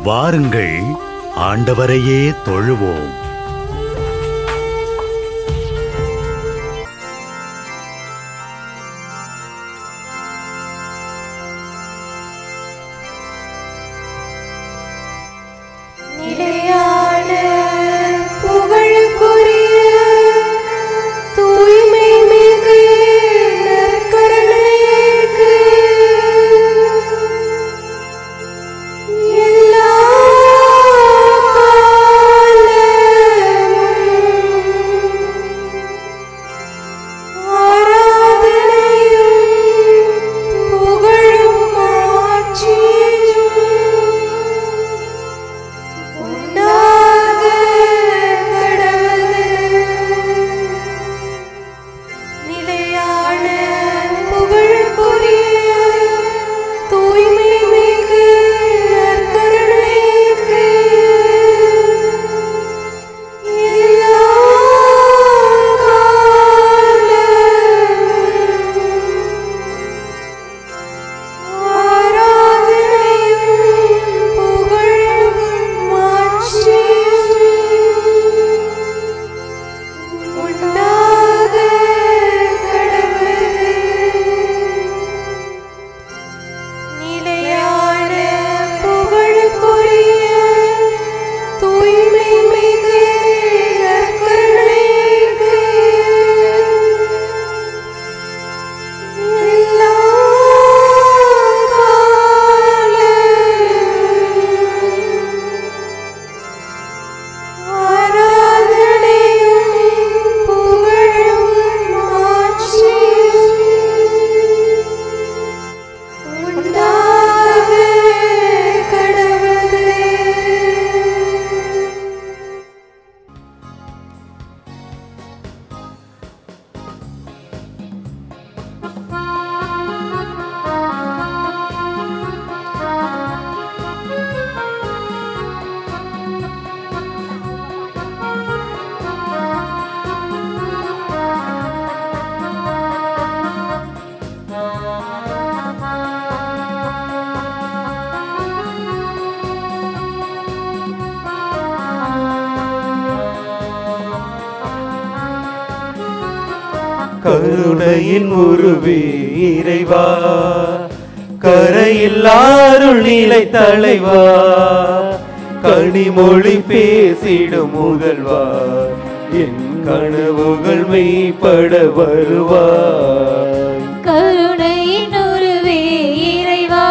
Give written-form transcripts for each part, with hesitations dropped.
வாருங்கள், ஆண்டவரையே தொழுவோம். கருணையின் உருவே இறைவா, கரையில்லாருள் நிலை தலைவா, கனிமொழி பேசிடும் முதல்வா, என் கனவுகள் மெய்ப்பட வருவாய். கருணையின் உருவே இறைவா,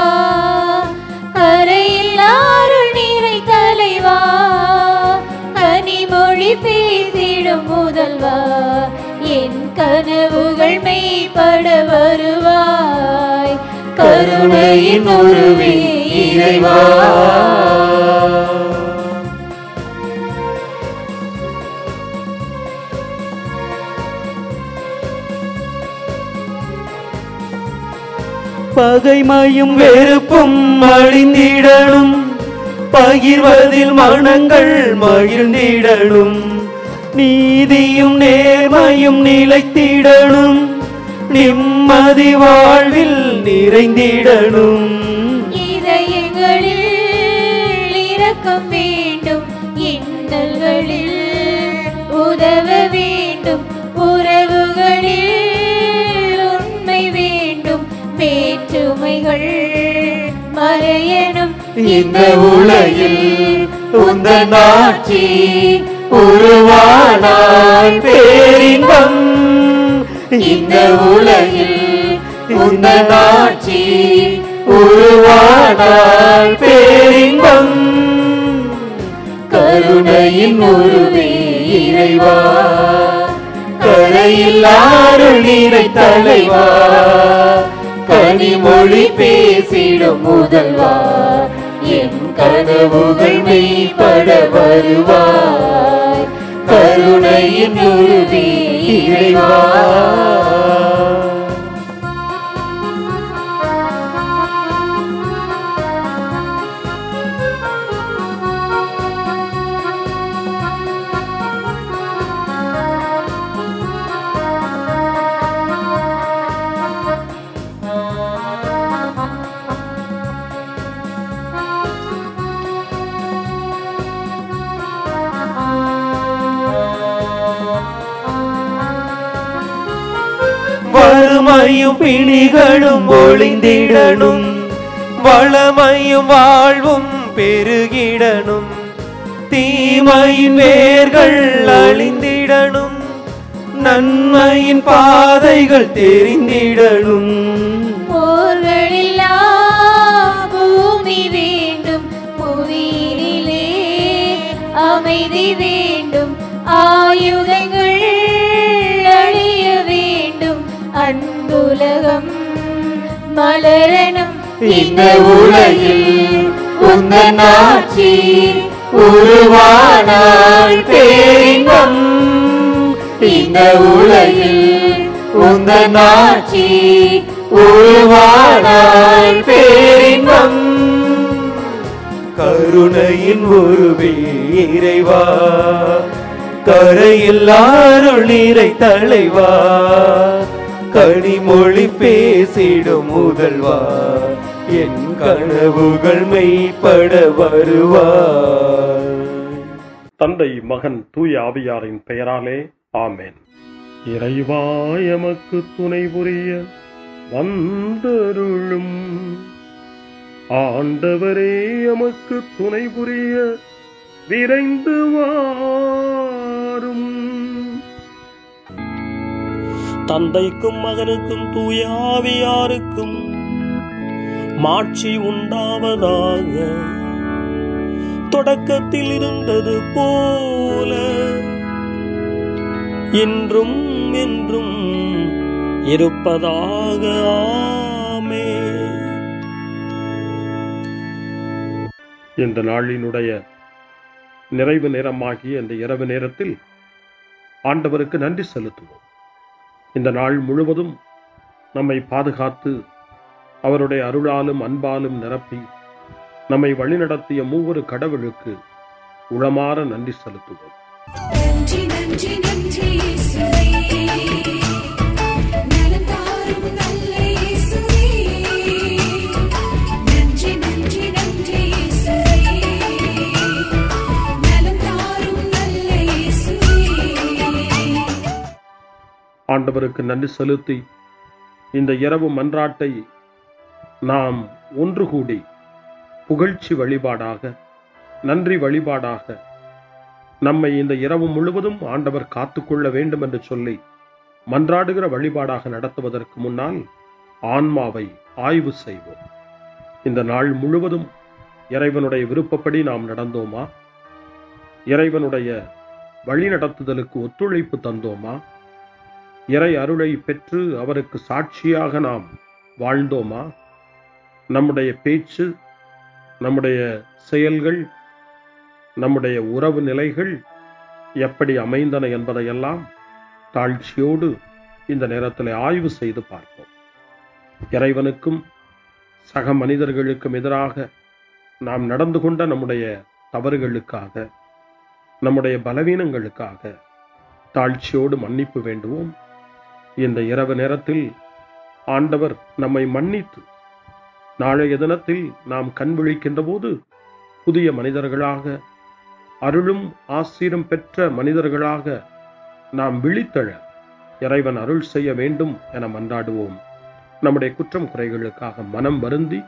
கரையில்லாருள் நிலை தலைவா, கனிமொழி பேசிடும் முதல்வா, என் கனவுகள் மெய்ப்பட வருவாய். கருணையின் உருவே இறைவா. பகைமையும் வெறுப்பும் அழிந்திடணும், பகிர்வதில் மனங்கள் மகிழ்ந்திடணும், நீதியும் நேர்மையும் நிலைத்திடணும், நிம்மதி வாழ்வில் நிறைந்திடணும். இதயங்களில் இரக்கம் வேண்டும், இன்னல்களில் உதவ வேண்டும், உறவுகளில் உண்மை வேண்டும், வேற்றுமைகள் மறையணும். இந்த உலகில் உந்தன் ஆட்சி உருவானால் பேரின்பம், இந்த உலகில் உந்தன் ஆட்சி உருவானால் பேரின்பம். கருணையின் உருவே இறைவா, கரையில்லாருள் நிலை தலைவா, கனிமொழி பேசிடும் முதல்வா, என் கனவுகள் மெய்ப்பட வருவாய். கருணையின் உருவே இறைவா. வறுமையும் பிணிகளும் ஒளிந்திடணும், வளமையும் வாழ்வும் பெருகிடணும், தீமையின் வேர்கள் அழிந்திடணும், நன்மையின் பாதைகள் தெரிந்திடணும். போர்களில்லா பூமி வேண்டும், புவியினிலே அமைதி வேண்டும், ஆயுதங்கள் அழிய வேண்டும், அன்புலகம் மலரணும். இந்த உலகில் உந்தன் ஆட்சி உருவானால் பேரின்பம். இந்த உலகில் உந்தன் ஆட்சி உருவானால் பேரின்பம். கருணையின் உருவே இறைவா, கரையில்லாருள் நீரை தலைவா, கனிமொழி பேசிடும் முதல்வா, என் கனவுகள் மெய்ப்பட வருவார். தந்தை மகன் தூய ஆவியாரின் பெயராலே ஆமென். இறைவா எமக்கு துணை புரிய வந்தருளும், ஆண்டவரே எமக்கு துணை புரிய விரைந்து வாரும். தந்தைக்கும் மகனுக்கும் தூய ஆவியாருக்கும் மாட்சி உண்டாவதாக, தொடக்கத்தில் இருந்தது போல இன்றும் என்றும் இருப்பதாக. ஆமென். இந்த நாளினுடைய நிறைவு நேரமாகிய இந்த இரவு நேரத்தில் ஆண்டவருக்கு நன்றி செலுத்துவோம். இந்த நாள் முழுவதும் நம்மை பாதுகாத்து அவருடைய அருளாலும் அன்பாலும் நிரப்பி நம்மை வழிநடத்திய மூவரு கடவுளுக்கு உளமாற நன்றி செலுத்துவோம். நன்றி நன்றி நன்றி இயேசுவே, நலம் தாரும் நல்ல இயேசுவே. நன்றி நன்றி நன்றி இயேசுவே, நலம் தாரும் நல்ல இயேசுவே. ஆண்டவருக்கு நன்றி செலுத்தி இந்த இரவு மன்றாட்டை நாம் ஒன்று கூடி புகழ்ச்சி வழிபாடாக, நன்றி வழிபாடாக நம்மை இந்த இரவு முழுவதும் ஆண்டவர் காத்துக்கொள்ள வேண்டும் என்று சொல்லி மன்றாடுகிற வழிபாடாக நடத்துவதற்கு முன்னால் ஆன்மாவை ஆய்வு செய்வோம். இந்த நாள் முழுவதும் இறைவனுடைய விருப்பப்படி நாம் நடந்தோமா? இறைவனுடைய வழிநடத்துதலுக்கு ஒத்துழைப்பு தந்தோமா? இறை அருளை பெற்று அவருக்கு சாட்சியாக நாம் வாழ்ந்தோமா? நம்முடைய பேச்சு, நம்முடைய செயல்கள், நம்முடைய உறவு நிலைகள் எப்படி அமைந்தன என்பதையெல்லாம் தாழ்ச்சியோடு இந்த நேரத்தில் ஆய்வு செய்து பார்ப்போம். இறைவனுக்கும் சக மனிதர்களுக்கும் எதிராக நாம் நடந்து கொண்ட நம்முடைய தவறுகளுக்காக, நம்முடைய பலவீனங்களுக்காக தாழ்ச்சியோடு மன்னிப்பு வேண்டுவோம். இந்த இரவு நேரத்தில் ஆண்டவர் நம்மை மன்னித்து நாளைய தினத்தில் நாம் கண் விழிக்கின்ற போது புதிய மனிதர்களாக, அருளும் ஆசீரும் பெற்ற மனிதர்களாக நாம் விழித்தெழ இறைவன் அருள் செய்ய வேண்டும் என மன்றாடுவோம். நம்முடைய குற்றம் குறைகளுக்காக மனம் வருந்தி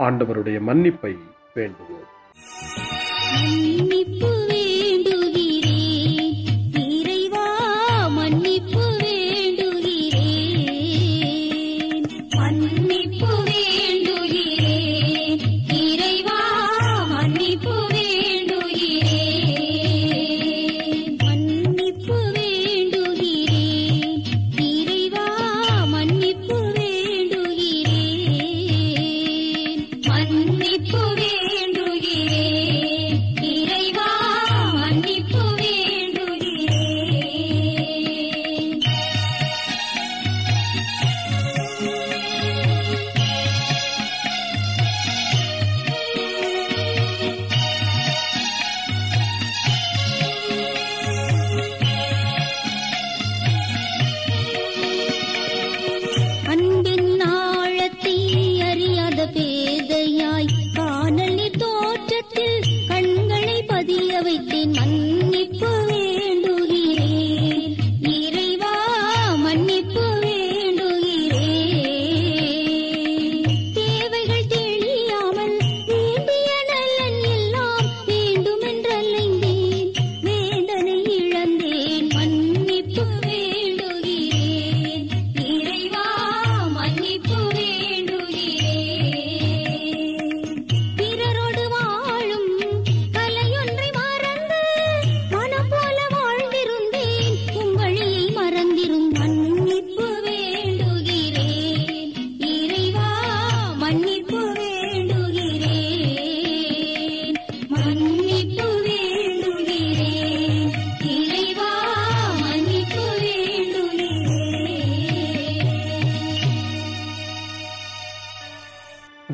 ஆண்டவருடைய மன்னிப்பை வேண்டுவோம். மன்னிப்பு வேண்டுகிறேன் இறைவா, மன்னிப்பு வேண்டுகிறேன். மன்னிப்பு வேண்டுகிறேன் இறைவா, மன்னிப்பு வேண்டுகிறேன். மன்னிப்பு வேண்டுகிறேன் இறைவா, மன்னிப்பு வேண்டுகிறேன். மன்னிப்பு வேண்டுகிறேன் இறைவா,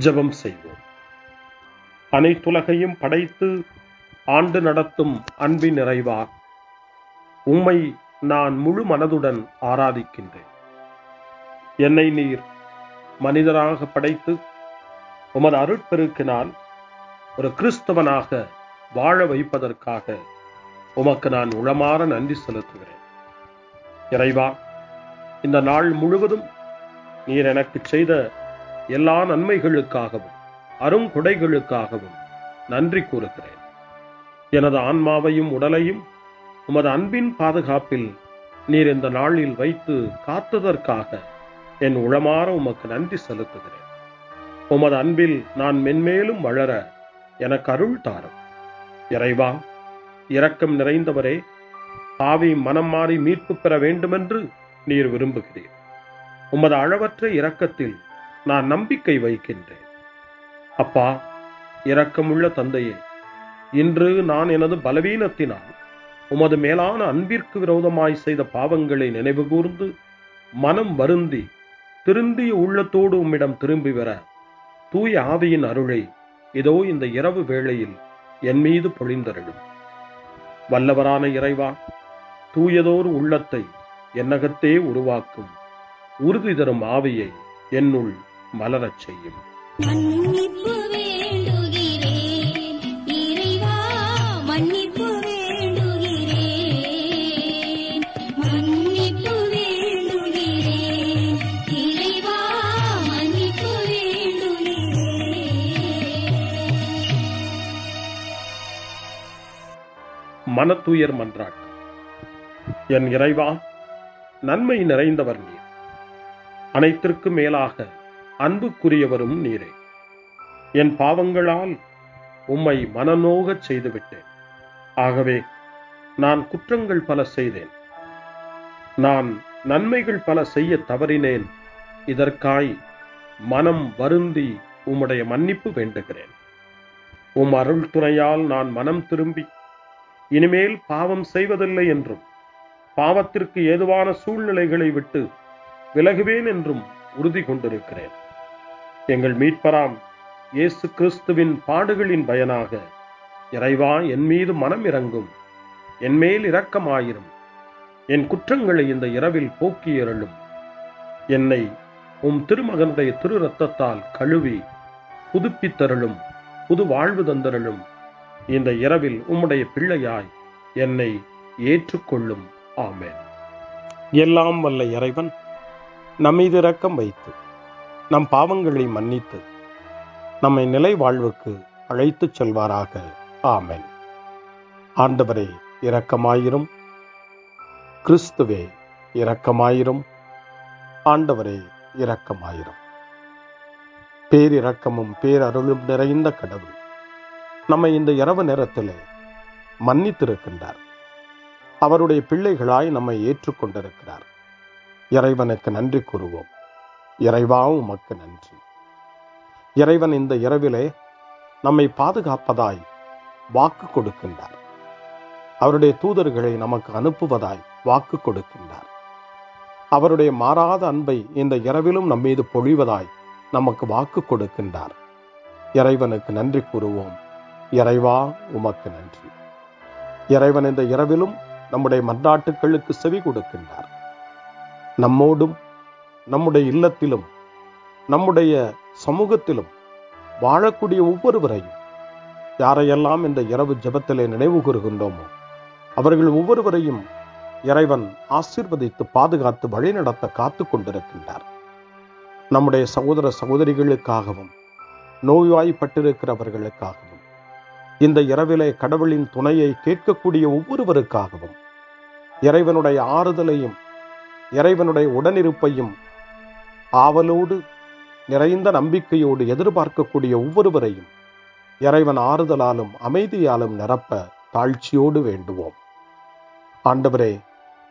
ஜெபம் செய்வோம். அனைத்துலகையும் படைத்து ஆண்டு நடத்தும் அன்பின் நிறைவா, உம்மை நான் முழு மனதுடன் ஆராதிக்கின்றேன். என்னை நீர் மனிதராக படைத்து உமது அருட்பெருக்கினால் ஒரு கிறிஸ்தவனாக வாழ வைப்பதற்காக உமக்கு நான் உளமாற நன்றி செலுத்துகிறேன். இறைவா, இந்த நாள் முழுவதும் நீர் எனக்கு செய்த எல்லா நன்மைகளுக்காகவும் அருங்கொடைகளுக்காகவும் நன்றி கூறுகிறேன். எனது ஆன்மாவையும் உடலையும் உமது அன்பின் பாதுகாப்பில் நீர் இந்த நாளில் வைத்து காத்ததற்காக என் உளமாற உமக்கு நன்றி செலுத்துகிறேன். உமது அன்பில் நான் மென்மேலும் வளர எனக்கு அருள் தாரும். இறைவா, இரக்கம் நிறைந்தவரே, பாவி மனம் மாறி மீட்பு பெற வேண்டுமென்று நீர் விரும்புகிறீர். உமது அளவற்ற இரக்கத்தில் நான் நம்பிக்கை வைக்கின்றேன். அப்பா, இரக்கமுள்ள தந்தையே, இன்று நான் எனது பலவீனத்தினால் உமது மேலான அன்பிற்கு விரோதமாய் செய்த பாவங்களை நினைவு கூர்ந்து மனம் வருந்தி திருந்திய உள்ளத்தோடு உம்மிடம் திரும்பி வர தூய ஆவியின் அருளை இதோ இந்த இரவு வேளையில் என் மீது பொழிந்தருளும். வல்லவரான இறைவா, தூயதோர் உள்ளத்தை என்னகத்தே உருவாக்கும் உறுதி தரும் ஆவியை என்னுள் மலரச் செய்யும். மன்னிப்பு வேண்டுகிறேன் இறைவா, மன்னிப்பு வேண்டுகிறேன், மன்னிப்பு வேண்டுகிறேன் இறைவா, மன்னிப்பு வேண்டுகிறேன். மனத்துயர் மன்றாட்டு. என் இறைவா, நன்மை நிறைந்தவர் நீர், அனைத்திற்கும் மேலாக அன்புக்குரியவரும் நீரே. என் பாவங்களால் உம்மை மனநோகச் செய்துவிட்டேன். ஆகவே நான் குற்றங்கள் பல செய்தேன். நான் நன்மைகள் பல செய்ய தவறினேன். இதற்காய் மனம் வருந்தி உம்முடைய மன்னிப்பு வேண்டுகிறேன். உம் அருள் துணையால் நான் மனம் திரும்பி இனிமேல் பாவம் செய்வதில்லை என்றும் பாவத்திற்கு ஏதுவான சூழ்நிலைகளை விட்டு விலகுவேன் என்றும் உறுதி கொண்டிருக்கிறேன். எங்கள் மீட்பராம் இயேசு கிறிஸ்துவின் பாடுகளின் பயனாக இறைவா, என் மீது மனம் இறங்கும், என் மேல் இரக்கமாயிரும். என் குற்றங்களை இந்த இரவில் போக்கி அருளும். என்னை உம் திருமகனுடைய திரு இரத்தத்தால் கழுவி புதுப்பித்தருளும், புது வாழ்வு தந்தருளும். இந்த இரவில் உம்முடைய பிள்ளையாய் என்னை ஏற்றுக்கொள்ளும். ஆமென். எல்லாம் வல்ல இறைவன் நம்மீது இரக்கம் வைத்து நம் பாவங்களை மன்னித்து நம்மை நிலை வாழ்வுக்கு அழைத்துச் செல்வாராக. ஆமென். ஆண்டவரே இரக்கமாயிரும். கிறிஸ்துவே இரக்கமாயிரும். ஆண்டவரே இரக்கமாயிரும். பேரிரக்கமும் பேரருளும் நிறைந்த கடவுள் நம்மை இந்த இரவு நேரத்திலே மன்னித்திருக்கின்றார். அவருடைய பிள்ளைகளாய் நம்மை ஏற்றுக்கொண்டிருக்கிறார். இறைவனுக்கு நன்றி கூறுவோம். இறைவா, உமக்கு நன்றி. இறைவன் இந்த இரவிலே நம்மை பாதுகாப்பதாய் வாக்கு கொடுக்கின்றார். அவருடைய தூதர்களை நமக்கு அனுப்புவதாய் வாக்கு கொடுக்கின்றார். அவருடைய மாறாத அன்பை இந்த இரவிலும் நம்மீது பொழிவதாய் நமக்கு வாக்கு கொடுக்கின்றார். இறைவனுக்கு நன்றி கூறுவோம். இறைவா, உமக்கு நன்றி. இறைவன் இந்த இரவிலும் நம்முடைய மன்றாட்டுக்களுக்கு செவி கொடுக்கின்றார். நம்மோடும் நம்முடைய இல்லத்திலும் நம்முடைய சமூகத்திலும் வாழக்கூடிய ஒவ்வொருவரையும், யாரையெல்லாம் இந்த இரவு ஜெபத்திலே நினைவு கூறுகின்றோமோ அவர்கள் ஒவ்வொருவரையும் இறைவன் ஆசீர்வதித்து பாதுகாத்து வழிநடத்த காத்து கொண்டிருக்கின்றார். நம்முடைய சகோதர சகோதரிகளுக்காகவும் நோய்வாய்ப்பட்டிருக்கிறவர்களுக்காகவும் இந்த இரவிலே கடவுளின் துணையை கேட்கக்கூடிய ஒவ்வொருவருக்காகவும் இறைவனுடைய ஆறுதலையும் இறைவனுடைய உடனிருப்பையும் ஆவலோடு நிறைந்த நம்பிக்கையோடு எதிர்பார்க்கக்கூடிய ஒவ்வொருவரையும் இறைவன் ஆறுதலாலும் அமைதியாலும் நிரப்ப தாழ்ச்சியோடு வேண்டுவோம். ஆண்டவரே,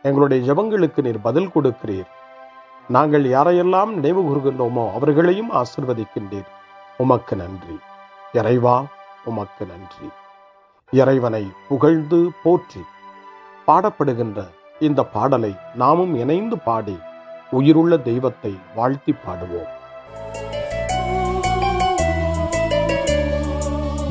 எங்களுடைய ஜெபங்களுக்கு நீர் பதில் கொடுக்கிறீர். நாங்கள் யாரையெல்லாம் நினைவு கூறுகின்றோமோ அவர்களையும் ஆசீர்வதிக்கின்றீர். உமக்கு நன்றி. இறைவா, உமக்கு நன்றி. இறைவனை புகழ்ந்து போற்றி பாடப்படுகின்ற இந்த பாடலை நாமும் இணைந்து பாடி உயிருள்ள தெய்வத்தை வாழ்த்தி பாடுவோம்.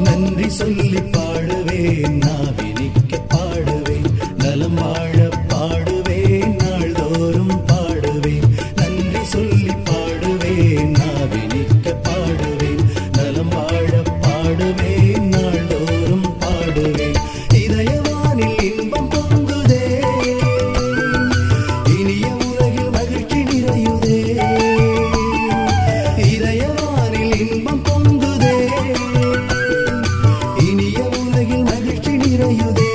நன்றி சொல்லி பாடுவேன், நாவினிக்க பாடுவேன், நலம் வாழ பாடுவேன், நாள்தோறும் பாடுவேன். நன்றி சொல்லி பாடுவேன், நாவினிக்க பாடுவேன், நலம் வாழ பாடுவேன், நாள்தோறும் பாடுவேன். இதயவானில் இன்பம் பொங்குதே, இனிய உலகில் மகிழ்ச்சி நிறையுதே. இதயவானில் இன்பம் பொங்குதே, இனிய உலகில் மகிழ்ச்சி நிறையுதே.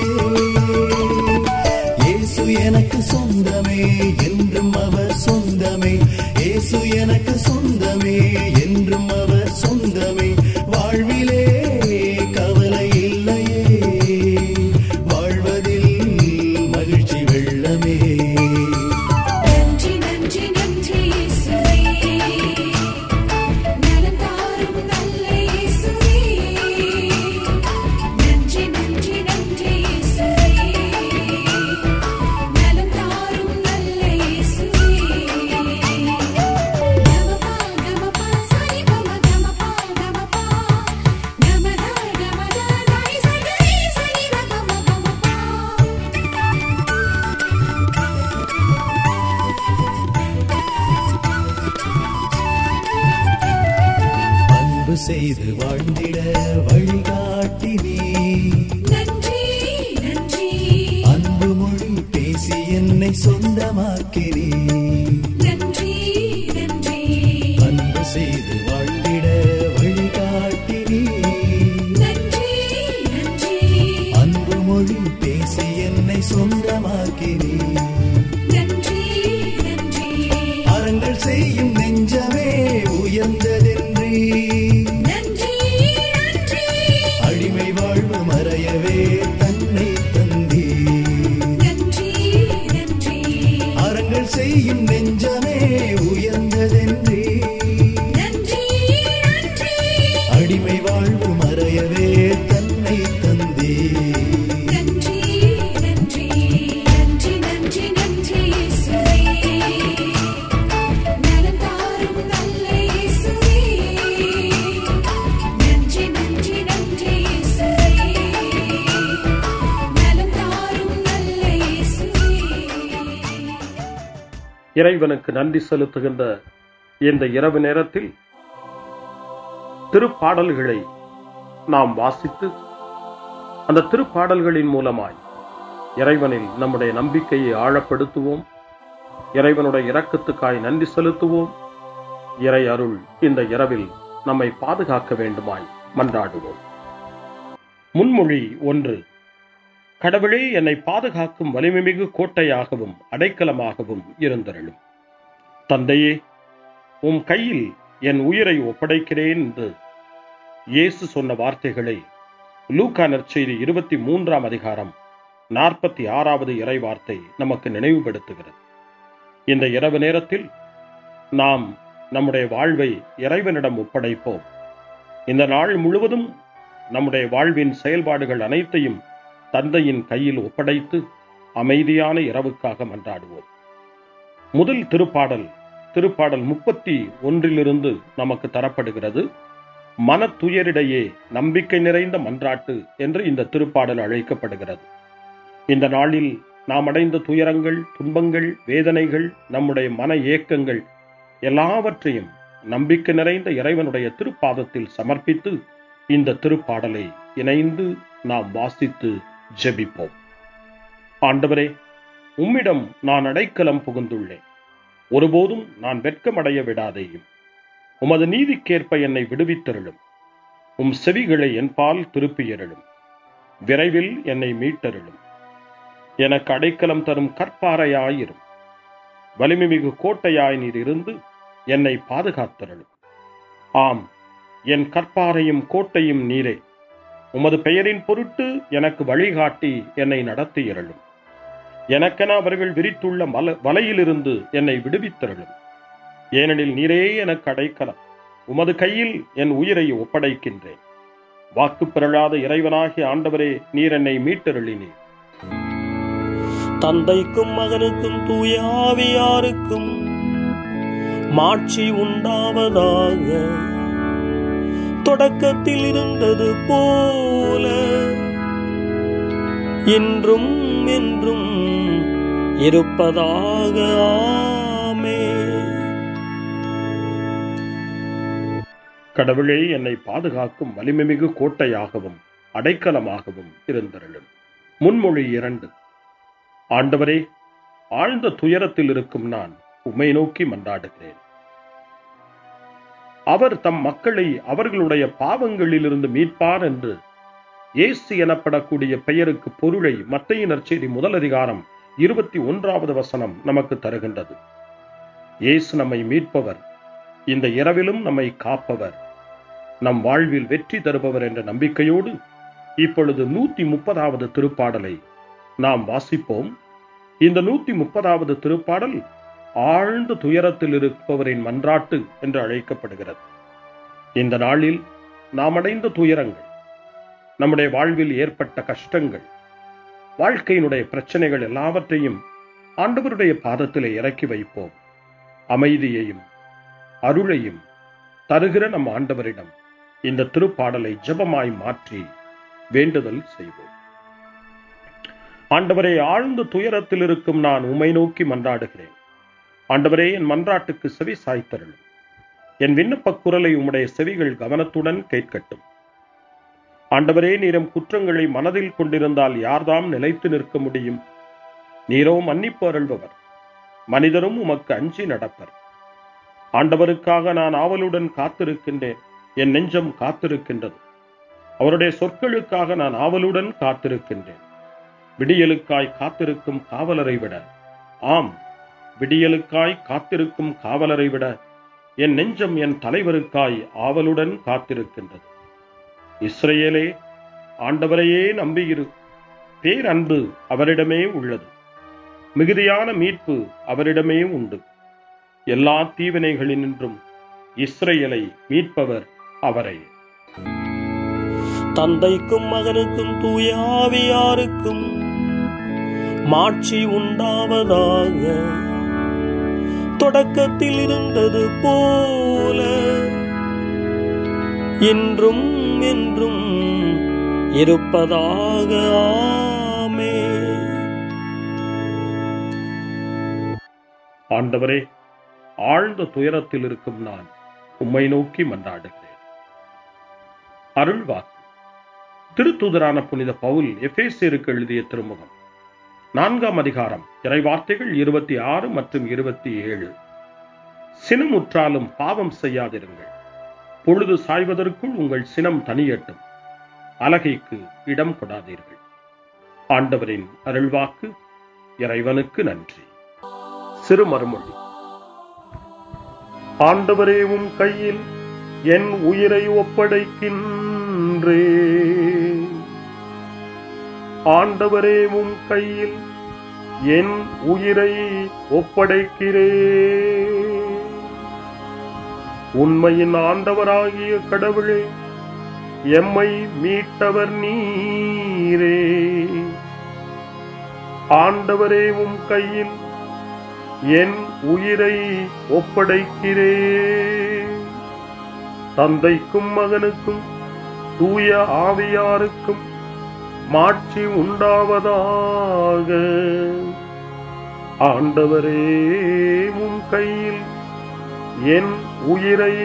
இயேசு எனக்கு சொந்தமே, என்றும் அவர் சொந்தமே. இயேசு எனக்கு சொந்தமே, என்றும் அவர் சொந்தமே. வாழ்விலே கவலை இல்லையே, வாழ்வதில் மகிழ்ச்சி வெள்ளமே. நன்றி நன்றி நன்றி இயேசுவே, நலம் தாரும் நல்ல இயேசுவே. நன்றி நன்றி நன்றி இயேசுவே, நலம் தாரும் நல்ல இயேசுவே. கமபா கமபா சரி கம கமபா கமபா, கமதா கமதா தாய் சரி சரி கம கமபா. அன்பு செய்து வாழ்ந்திட வழிகாட்டி நீ, நன்றி நன்றி அன்பு மொழி பேசி என்னை சொந்தமாக்கி நீ. நன்றி நன்றி அன்பு செய்து வாழ்ந்திட வழிகாட்டி நீ, நன்றி நன்றி அன்பு மொழி பேசி என்னை சொந்தமாக்கி நீ. நன்றி நன்றி அறங்கள் செய்யும் நெஞ்சமே உயர்ந்ததென்றி, நன்றி நன்றி அடிமை வாழ்வு மறையவே தன்னை தந்தி. நன்றி நன்றி அறங்கள் செய்யும் நெஞ்சமே உயர்ந்ததென்றி, நன்றி நன்றி அடிமை வாழ்வு மறையவே தன்னை தந்தி. நன்றி நன்றி நன்றி நன்றி நன்றி இயேசுவே, நலம் தாரும் நல்ல இயேசுவே. நன்றி நன்றி நன்றி இயேசுவே, நலம் தாரும் நல்ல இயேசுவே. இறைவனுக்கு நன்றி செலுத்துகின்ற இந்த இரவு நேரத்தில் திருப்பாடல்களை நாம் வாசித்து அந்த திருப்பாடல்களின் மூலமாய் இறைவனில் நம்முடைய நம்பிக்கையை ஆழப்படுத்துவோம். இறைவனுடைய இரக்கத்துக்காய் நன்றி செலுத்துவோம். இறை அருள் இந்த இரவில் நம்மை பாதுகாக்க வேண்டுமாய் மன்றாடுவோம். முன்மொழி 1. கடவுளே, என்னை பாதுகாக்கும் வலிமைமிகு கோட்டையாகவும் அடைக்கலமாகவும் இருந்தருளும். தந்தையே, உம் கையில் என் உயிரை ஒப்படைக்கிறேன் என்று இயேசு சொன்ன வார்த்தைகளை லூக்கா நற்செய்தி 23ஆம் அதிகாரம் 46வது இறை வார்த்தை நமக்கு நினைவுபடுத்துகிறது. இந்த இரவு நேரத்தில் நாம் நம்முடைய வாழ்வை இறைவனிடம் ஒப்படைப்போம். இந்த நாள் முழுவதும் நம்முடைய வாழ்வின் செயல்பாடுகள் அனைத்தையும் தந்தையின் கையில் ஒப்படைத்து அமைதியான இரவுக்காக மன்றாடுவோம். முதல் திருப்பாடல் 31 நமக்கு தரப்படுகிறது. மனத்துயரிடையே நம்பிக்கை நிறைந்த மன்றாட்டு என்று இந்த திருப்பாடல் அழைக்கப்படுகிறது. இந்த நாளில் நாம் அடைந்த துயரங்கள், துன்பங்கள், வேதனைகள், நம்முடைய மன ஏக்கங்கள் எல்லாவற்றையும் நம்பிக்கை நிறைந்த இறைவனுடைய திருப்பாதத்தில் சமர்ப்பித்து இந்த திருப்பாடலை இணைந்து நாம் வாசித்து ஜெபிப்போம். ஆண்டவரே, உம்மிடம் நான் அடைக்கலம் புகுந்துள்ளேன். ஒருபோதும் நான் வெட்கமடைய விடாதேயும். உமது நீதிக்கேற்ப என்னை விடுவித்தருளும். உம் செவிகளை என்பால் திருப்பியருளும். விரைவில் என்னை மீட்டருளும். எனக்கு அடைக்கலம் தரும் கற்பாறையாயிரும். வலிமைமிகு கோட்டையாய் நீர் இருந்து என்னை பாதுகாத்தருளும். ஆம், என் கற்பாறையும் கோட்டையும் நீரே. உமது பெயரின் பொருட்டு எனக்கு வழிகாட்டி என்னை நடத்தியருளும். எனக்கென அவர்கள் விரித்துள்ள வலையிலிருந்து என்னை விடுவித்தருளும். ஏனெனில் நீரே எனக்கு அடைக்கலம். உமது கையில் என் உயிரை ஒப்படைக்கின்றேன். வாக்கு பிறழாத இறைவனாகிய ஆண்டவரே, நீர் என்னை மீட்டருளினீர். தந்தைக்கும் மகனுக்கும் தூய ஆவியாருக்கும் மாட்சி உண்டாவதாக. தொடக்கத்தில் இருந்தது போல இன்றும் என்றும் இருப்பதாக. ஆமென். கடவுளே, என்னை பாதுகாக்கும் வலிமைமிகு கோட்டையாகவும் அடைக்கலமாகவும் இருந்தருளும். முன்மொழி 2. ஆண்டவரே, ஆழ்ந்த துயரத்தில் இருக்கும் நான் உம்மை நோக்கி மன்றாடுகிறேன். அவர் தம் மக்களை அவர்களுடைய பாவங்களிலிருந்து மீட்பார் என்று இயேசு எனப்படக்கூடிய பெயருக்கு பொருளை மத்தேயு நற்செய்தி 1:21 நமக்கு தருகின்றது. இயேசு நம்மை மீட்பவர், இந்த இரவிலும் நம்மை காப்பவர், நம் வாழ்வில் வெற்றி தருபவர் என்ற நம்பிக்கையோடு இப்பொழுது 130வது திருப்பாடலை நாம் வாசிப்போம். இந்த 130வது திருப்பாடல் ஆழ்ந்த துயரத்தில் இருப்பவரின் மன்றாட்டு என்று அழைக்கப்படுகிறது. இந்த நாளில் நாம் அடைந்த துயரங்கள், நம்முடைய வாழ்வில் ஏற்பட்ட கஷ்டங்கள், வாழ்க்கையினுடைய பிரச்சனைகள் எல்லாவற்றையும் ஆண்டவருடைய பாதத்திலே இறக்கி வைப்போம். அமைதியையும் அருளையும் தருகிற நம் ஆண்டவரிடம் இந்த திருப்பாடலை ஜெபமாய் மாற்றி வேண்டுதல் செய்வோம். ஆண்டவரே, ஆழ்ந்த துயரத்தில் இருக்கும் நான் உம்மை நோக்கி மன்றாடுகிறேன். ஆண்டவரே, என் மன்றாட்டுக்கு செவி சாய்த்தருளும். என் விண்ணப்ப குரலை உம்முடைய செவிகள் கவனத்துடன் கேட்கட்டும். ஆண்டவரே, நீரும் குற்றங்களை மனதில் கொண்டிருந்தால் யார்தாம் நிலைத்து நிற்க முடியும்? நீரோ மன்னிப்பு அருள்பவர், மனிதரும் உமக்கு அஞ்சி நடப்பர். ஆண்டவருக்காக நான் ஆவலுடன் காத்திருக்கின்றேன். என் நெஞ்சம் காத்திருக்கின்றது. அவருடைய சொற்களுக்காக நான் ஆவலுடன் காத்திருக்கின்றேன். விடியலுக்காய் காத்திருக்கும் காவலரை விட, ஆம், விடியலுக்காய் காத்திருக்கும் காவலரை விட என் நெஞ்சம் என் தலைவருக்காய் ஆவலுடன் காத்திருக்கின்றது. இஸ்ரவேலே, ஆண்டவரையே நம்பியிரு. பேரன்பு அவரிடமே உள்ளது. மிகுதியான மீட்பு அவரிடமே உண்டு. எல்லா தீவினைகளினின்றும் இஸ்ரவேலை மீட்பவர் அவரே. தந்தைக்கும் மகனுக்கும் தூய ஆவியாருக்கும் மாட்சி உண்டாவதாக. தொடக்கத்தில் இருந்தது போல இன்றும் என்றும் இருப்பதாக. ஆமென். ஆண்டவரே, ஆழ்ந்த துயரத்தில் இருக்கும் நான் உம்மை நோக்கி மன்றாடுகிறேன். அருள்வாக்கு. திருத்தூதரான புனித பவுல் எபேசியருக்கு எழுதிய திருமுகம் 4ஆம் அதிகாரம் இறைவார்த்தைகள் 26 மற்றும் 27. சினமுற்றாலும் பாவம் செய்யாதிருங்கள். பொழுது சாய்வதற்குள் உங்கள் சினம் தனியட்டும். அலகைக்கு இடம் கொடாதீர்கள். ஆண்டவரின் அருள்வாக்கு. இறைவனுக்கு நன்றி. சிறு மறுமொழி. ஆண்டவரே, உம் கையில் என் உயிரை ஒப்படைக்கின்றேன். ஆண்டவரே, உம் கையில் என் உயிரை ஒப்படைக்கிறேன். உண்மையின் ஆண்டவராகிய கடவுளே, எம்மை மீட்டவர் நீரே. ஆண்டவரே, உம் கையில் என் உயிரை ஒப்படைக்கிறேன். தந்தைக்கும் மகனுக்கும் தூய ஆவியாருக்கும் மாட்சி உண்டாவதாக. ஆண்டவரே, உம் கையில் என் உயிரை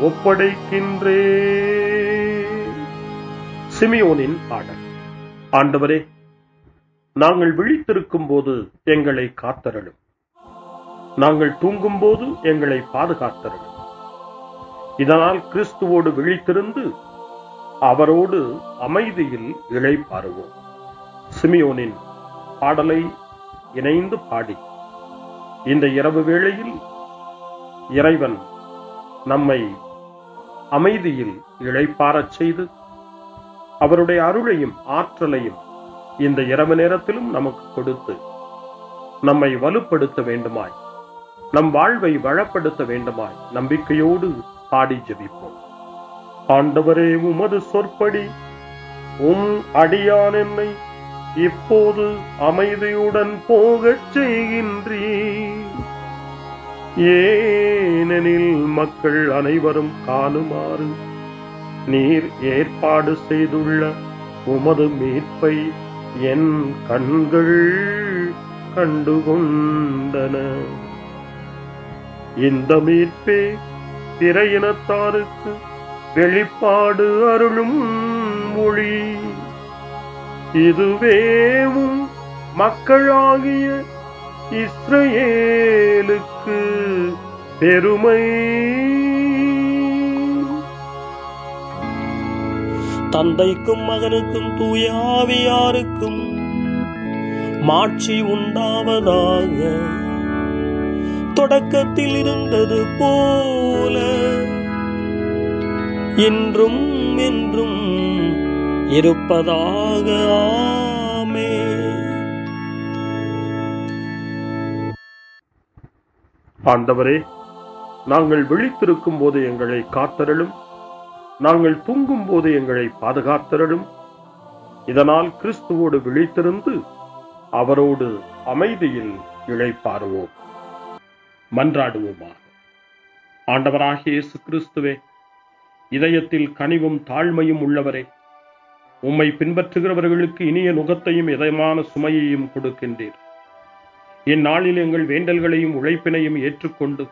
ஒப்படைக்கின்றேன். சிமியோனின் பாடல். ஆண்டவரே, நாங்கள் விழித்திருக்கும் போது எங்களை காத்தருளும். நாங்கள் தூங்கும் போது எங்களை பாதுகாத்தருளும். இதனால் கிறிஸ்துவோடு விழித்திருந்து அவரோடு அமைதியில் இளைப்பாறுவோம். சிமியோனின் பாடலை இணைந்து பாடி இந்த இரவு வேளையில் இறைவன் நம்மை அமைதியில் இளைப்பாறச் செய்து அவருடைய அருளையும் ஆற்றலையும் இந்த இரவு நேரத்திலும் நமக்கு கொடுத்து நம்மை வலுப்படுத்த வேண்டுமாய், நம் வாழ்வை வளப்படுத்த வேண்டுமாய் நம்பிக்கையோடு பாடி ஜெபிப்போம். ஆண்டவரே, உமது சொற்படி உம் அடியான் என்னை இப்போது அமைதியுடன் போகச் செய்கின்றீர். ஏனெனில் மக்கள் அனைவரும் காணுமாறு நீர் ஏற்பாடு செய்துள்ள உமது மீட்பை என் கண்கள் கண்டுகொண்டன. இந்த மீட்பே பிற இனத்தாருக்கு வெளிப்பாடு அருளும் மொழி. இதுவேவும் மக்களாகிய இஸ்ரவேலுக்கு பெருமை. தந்தைக்கும் மகனுக்கும் தூய ஆவியாருக்கும் மாட்சி உண்டாவதாக. தொடக்கத்தில் இருந்தது போல இன்றும் என்றும் இருப்பதாக. ஆமென். ஆண்டவரே, நாங்கள் விழித்திருக்கும் போது எங்களை காத்தருளும், நாங்கள் தூங்கும் போது எங்களை பாதுகாத்தருளும். இதனால் கிறிஸ்துவோடு விழித்திருந்து அவரோடு அமைதியில் இளைப்பாறுவோம். மன்றாடுவோமாக. ஆண்டவராகிய இயேசு கிறிஸ்துவே, இதயத்தில் கனிவும் தாழ்மையும் உள்ளவரே, உம்மை பின்பற்றுகிறவர்களுக்கு இனிய நுகத்தையும் இதயமான சுமையையும் கொடுக்கின்றீர். இந்நாளில் எங்கள் வேண்டல்களையும் உழைப்பினையும் ஏற்றுக்கொண்டு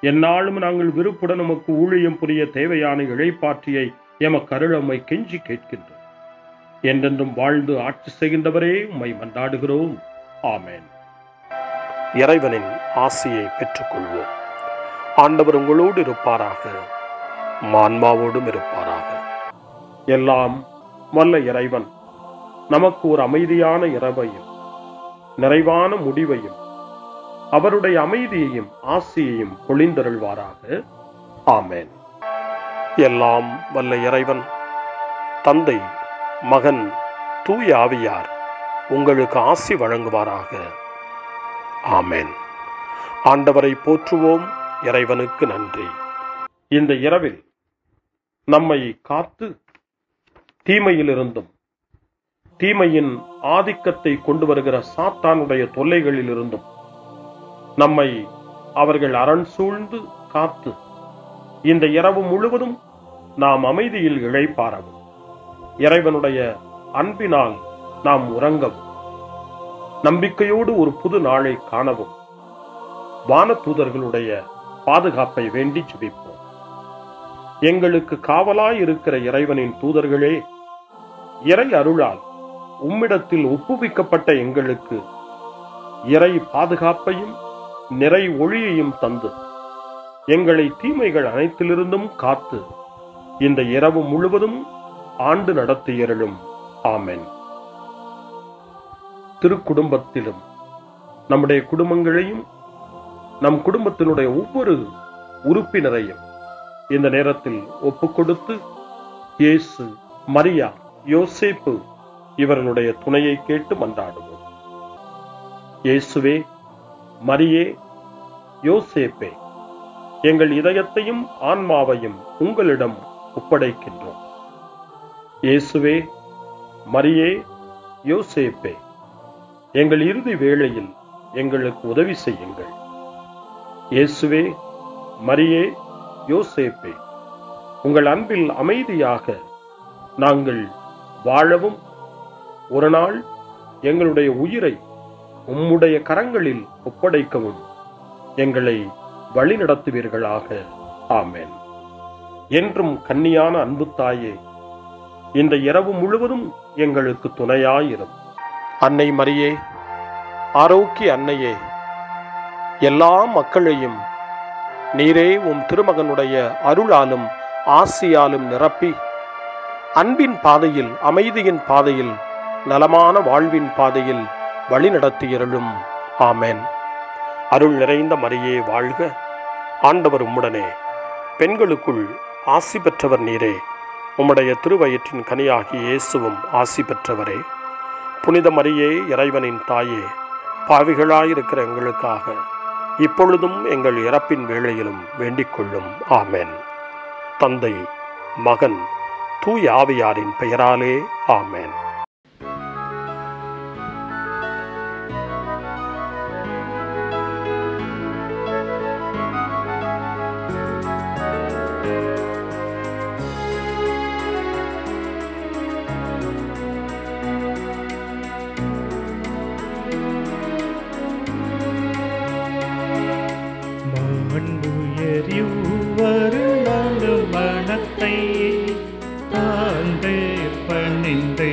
எந்நாளும் நாங்கள் விருப்புடன் உமக்கு ஊழியம் புரிய தேவையான இளைப்பாற்றியை எமக்கருளம்மை கெஞ்சி கேட்கின்றோம். என்றென்றும் வாழ்ந்து ஆட்சி செய்கின்றவரே, உம்மை மன்றாடுகிறோம். ஆமென். இறைவனின் ஆசியை பெற்றுக்கொள்வோம். ஆண்டவர் உங்களோடு இருப்பாராக, ஆன்மாவோடும் இருப்பாராக. எல்லாம் வல்ல இறைவன் நமக்கு ஒரு அமைதியான இரவையும் நிறைவான முடிவையும் அவருடைய அமைதியையும் ஆசியையும் பொழிந்தருள்வாராக. ஆமென். எல்லாம் வல்ல இறைவன் தந்தை, மகன், தூய ஆவியார் உங்களுக்கு ஆசி வழங்குவாராக. ஆமென். ஆண்டவரை போற்றுவோம். இறைவனுக்கு நன்றி. இந்த இரவில் நம்மை காத்து தீமையிலிருந்தும் தீமையின் ஆதிக்கத்தை கொண்டு வருகிற சாத்தானுடைய தொல்லைகளில் இருந்தும் நம்மை அவர்கள் அரண் சூழ்ந்து காத்து இந்த இரவு முழுவதும் நாம் அமைதியில் இளைப்பாறவும், இறைவனுடைய அன்பினால் நாம் உறங்கவும், நம்பிக்கையோடு ஒரு புது நாளை காணவும் வானதூதர்களுடைய பாதுகாப்பை வேண்டி ஜெபிப்போம். எங்களுக்கு காவலாய் இருக்கிற இறைவனின் தூதர்களே, இறை அருளால் உம்மிடத்தில் ஒப்புவிக்கப்பட்ட எங்களுக்கு இறை பாதுகாப்பையும் நிறை ஒளியையும் தந்து எங்களை தீமைகள் அனைத்திலிருந்தும் காத்து இந்த இரவு முழுவதும் ஆண்டு நடத்தியருளும். ஆமென். திருக்குடும்பத்திலும் நம்முடைய குடும்பங்களையும் நம் குடும்பத்தினுடைய ஒவ்வொரு உறுப்பினரையும் இந்த நேரத்தில் ஒப்புக்கொடுத்து இயேசு, மரியா, யோசேப்பு இவர்களுடைய துணையை கேட்டு மன்றாடுவோம். இயேசுவே, மரியே, யோசேப்பே, எங்கள் இதயத்தையும் ஆன்மாவையும் உங்களிடம் ஒப்படைக்கின்றோம். இயேசுவே, மரியே, யோசேப்பே, எங்கள் இறுதி வேளையில் எங்களுக்கு உதவி செய்யுங்கள். இயேசுவே, மரியே, யோசேப்பே, உங்கள் அன்பில் அமைதியாக நாங்கள் வாழவும் ஒரு நாள் எங்களுடைய உயிரை உம்முடைய கரங்களில் ஒப்படைக்கவும் எங்களை வழிநடத்துவீர்களாக. ஆமென். என்றும் கன்னியான அன்பு தாயே, இந்த இரவு முழுவதும் எங்களுக்கு துணையாயிரும். அன்னை மரியே, ஆரோக்கிய அன்னையே, எல்லா மக்களையும் நீரே உம் திருமகனுடைய அருளாலும் ஆசியாலும் நிரப்பி அன்பின் பாதையில், அமைதியின் பாதையில், நலமான வாழ்வின் பாதையில் வழிநடத்தியருளும். ஆமென். அருள் நிறைந்த மரியே வாழ்க. ஆண்டவர் உம்முடனே, பெண்களுக்குள் ஆசி பெற்றவர் நீரே. உம்முடைய திருவயிற்றின் கனியாகிய இயேசுவும் ஆசி பெற்றவரே. புனித மரியே, இறைவனின் தாயே, பாவிகளாயிருக்கிற எங்களுக்காக இப்பொழுதும் எங்கள் இறப்பின் வேளையிலும் வேண்டிக் கொள்ளும். ஆமென். தந்தை, மகன், தூய ஆவியாரின் பெயராலே. ஆமென். பணிந்து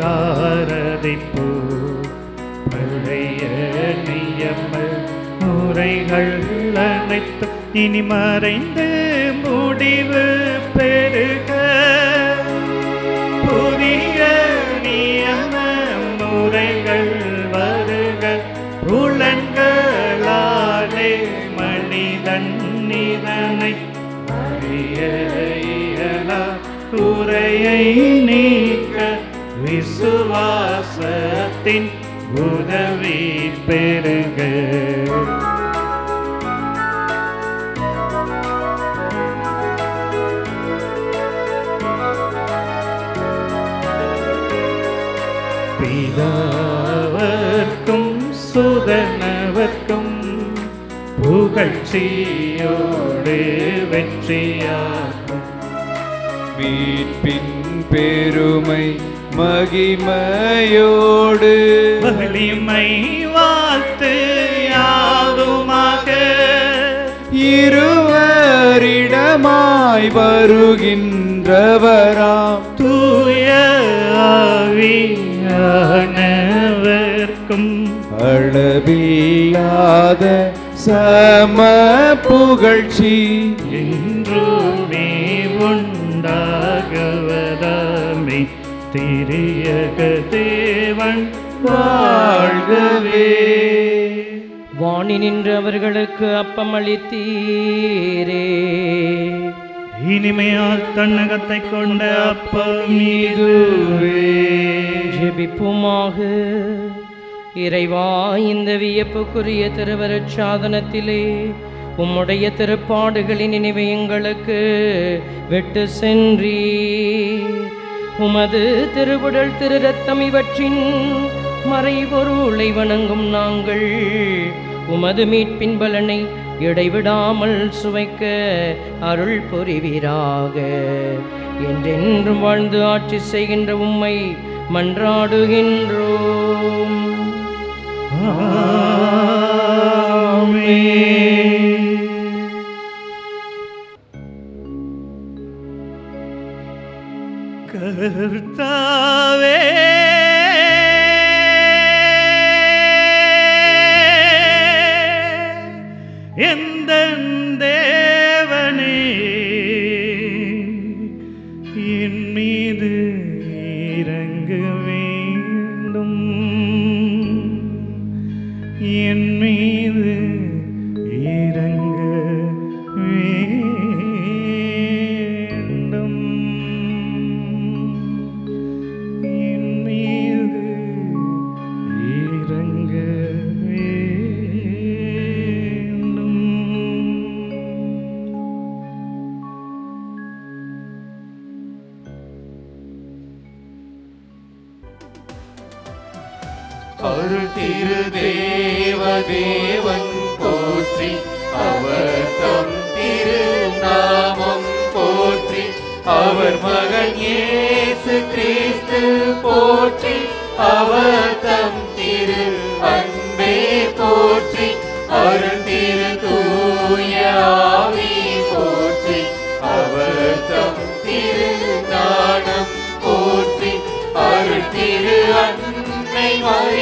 ஆராதிப்போ. பழைய நியம முறைகள் அனைத்தும் இனி மறைந்து முடிவு பெறுக. புதிய நியம முறைகள் வருக. புலன்களாலே மனிதன் இதனை அறிய இயலா. குறையை நீக்க விசுவாசத்தின் உதவி பெறுக. பிதாவர்க்கும் சுதனவர்க்கும் புகழ்ச்சியோடு வெற்றியாகும். மீட்பின் பெருமை மகிமையோடு வலிமை வாழ்த்து யாதுமாக. இருவரிடமாய் வருகின்றவராம் தூய ஆவியானவர்க்கும் அளவில்லாத சம புகழ்ச்சி என்றுமே உண்டாகுவதாமே. திரியக தேவன் வாழ்கவே. வாணி நின்று அவர்களுக்கு அப்பம் அளித்தீரே. இனிமையால் தன்னகத்தை கொண்ட அப்பம் இதுவே. ஜெபிப்புமாக. இறைவா, இந்த வியப்புக்குரிய திருவருட் சாதனத்திலே உம்முடைய திருப்பாடுகளின் நினைவை எங்களுக்கு விட்டு சென்றீர். உமது திருவுடல் திரு ரத்தம் இவற்றின் மறைபொருளை வணங்கும் நாங்கள் உமது மீட்பின் பலனை இடைவிடாமல் சுவைக்க அருள் புரிவீராக. என்றென்றும் வாழ்ந்து ஆட்சி செய்கின்ற உம்மை மன்றாடுகின்றோம். கர்த்தாவே, எந்தன் தேவனே, என் மீது இறங்க வேண்டும். என் மீது இறங்க வேண்டும். என் மீது இறங்க வேண்டும். அருள் திரு தேவன் போற்றி. அவர் தம் திரு நாமம் போற்றி. அவர் மகன் இயேசு கிறிஸ்து போற்றி. அவர் தம் திரு அன்பே போற்றி. அருள் திரு தூய ஆவி போற்றி. அவர் தம் திரு ஞானம் போற்றி. அருள் திரு அன்னை மரியாதை